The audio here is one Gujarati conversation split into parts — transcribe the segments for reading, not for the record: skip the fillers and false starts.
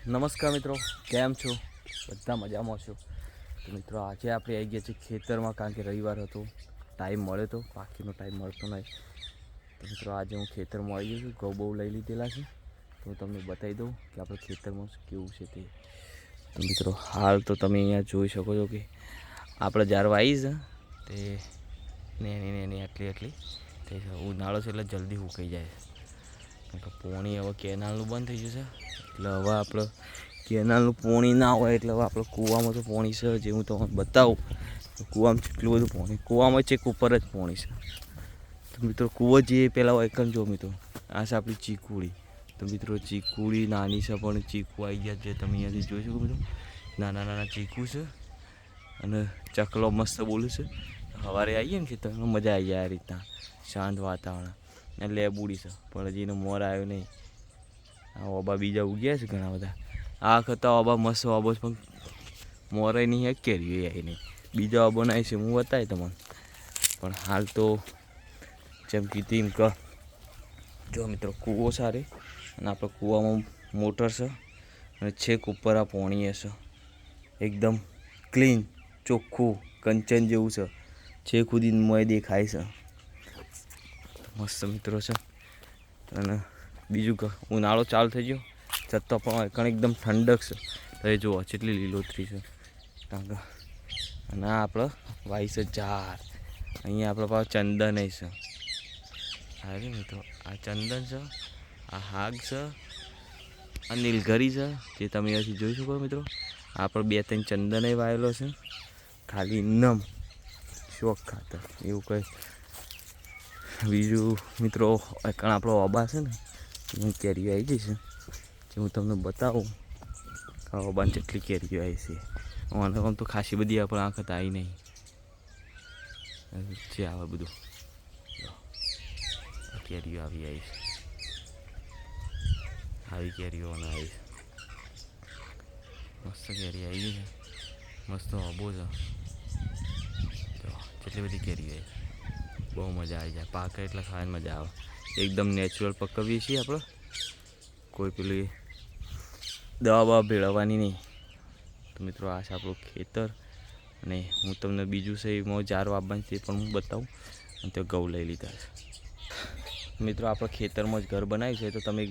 નમસ્કાર મિત્રો, કેમ છો? બધા મજામાં છો? તો મિત્રો આજે આપણે આવી ગયા છીએ ખેતરમાં, કારણ કે રવિવાર હતો, ટાઈમ મળ્યો તો, બાકીનો ટાઈમ મળતો નહીં. તો મિત્રો આજે હું ખેતરમાં આવી ગયો છું, ઘઉં બહુ લઈ લીધેલા છે. તો હું તમને બતાવી દઉં કે આપણે ખેતરમાં કેવું છે તે. તો મિત્રો હાલ તો તમે અહીંયા જોઈ શકો છો કે આપણે જ્યારે વાવી છે તે નેની આટલી તે ઉનાળો છે એટલે જલ્દી સુકાઈ જાય છે. કારણ કે પોણી હવે કેનાલનું બંધ થઈ જશે, એટલે હવે આપણે કેનાલનું પોણી ના હોય એટલે હવે આપણે કૂવામાં તો પોણી છે. જે હું તમને બતાવું કૂવામાં કેટલું બધું પોણી, કૂવામાં ચેક ઉપર જ પોણી છે. તો મિત્રો કૂવો જે પહેલાં હોય કન જો મિત્રો, આ છે આપણી ચીકુડી. તો મિત્રો ચીકુડી નાની છે પણ ચીકુ આવી ગયા જે તમે અહીંયાથી જોઈ શકો મિત્રો, નાના ચીકુ છે. અને ચકલો મસ્ત બોલું છે. સવારે આવીએ ને ખેતરમાં મજા આવી જાય આ રીતના, શાંત વાતાવરણ. ને લેબુડી છે પણ હજી એનો મોર આવ્યો નહીં. આ ઓબા બીજા ઉગ્યા છે ઘણા બધા. આ વખતે ઓબા મસ્ત ઓબો પણ મોરે નહીં એક કેરી આવી નહીં. બીજા ઓબો નાય છે હું બતાવી તમને. પણ હાલ તો જેમ કીધી એમ કે જો મિત્રો કૂવો સારી, અને આપણે કૂવામાં મોટર છે અને છેક ઉપર આ પોણી છે. એકદમ ક્લીન ચોખ્ખું કંચન જેવું છે, છેક સુધી મોય દેખાય છે. મસ્ત મિત્રો છે. અને બીજું કે ઉનાળો ચાલુ થઈ ગયો, છતાં પણ કણ એકદમ ઠંડક છે. તો એ જુઓ કેટલી લીલોતરી છે. કારણ કે અને આ આપણે વાઈ છે ઝાડ. અહીંયા આપણે પાસે ચંદન છે. હા મિત્રો આ ચંદન છે, આ હાગ છે, આ નીલગરી છે જે તમે અહીંયાથી જોઈ શકો મિત્રો. આપણે 2-3 ચંદન વાયેલો છે, ખાલી નમ શોખ ખાતર એવું કંઈ. બીજું મિત્રો એકણ આપણો ઓબા છે ને એની કેરીઓ આવી જઈ છે, જે હું તમને બતાવું કે ઓબાને જેટલી કેરીઓ આવી છે. આમ તો ખાસી બધી આપણે આ વખત આવી નહીં જે આવે બધું કેરીઓ આવી છે. આવી કેરીઓ અને આવી છે, મસ્ત કેરી આવી ગઈ છે, મસ્ત ઓબો છે. જેટલી બધી કેરીઓ આવી, બહુ મજા આવી જાય. પાકે એટલે ખાવાની મજા આવે. એકદમ નેચરલ પકવીએ છીએ આપણે, કોઈ પેલી દવા ભેળવવાની નહીં. તો મિત્રો આ છે આપણું ખેતર. અને હું તમને બીજું છે એમાં જાર વાવવાની તે પણ હું બતાવું. અને તે ઘઉં લઈ લીધા છે. મિત્રો આપણે ખેતરમાં જ ઘર બનાવ્યું છે, તો તમે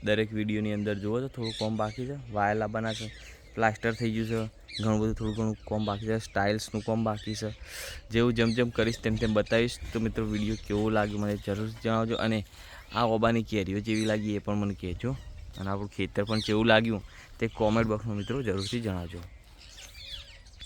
દરેક વિડીયોની અંદર જુઓ તો થોડું કોમ બાકી છે. વાયેલા બનાવશે, પ્લાસ્ટર થઈ ગયું છે, ઘણું બધું થોડું ઘણું કોમ બાકી છે, સ્ટાઇલ્સનું કોમ બાકી છે. જેવું જેમ કરીશ તેમ બતાવીશ. તો મિત્રો વિડીયો કેવો લાગ્યો મને જરૂરથી જણાવજો. અને આ ઓબાની કેરીઓ જેવી લાગી એ પણ મને કહેજો. અને આપણું ખેતર પણ કેવું લાગ્યું તે કોમેન્ટ બોક્સમાં મિત્રો જરૂરથી જણાવજો.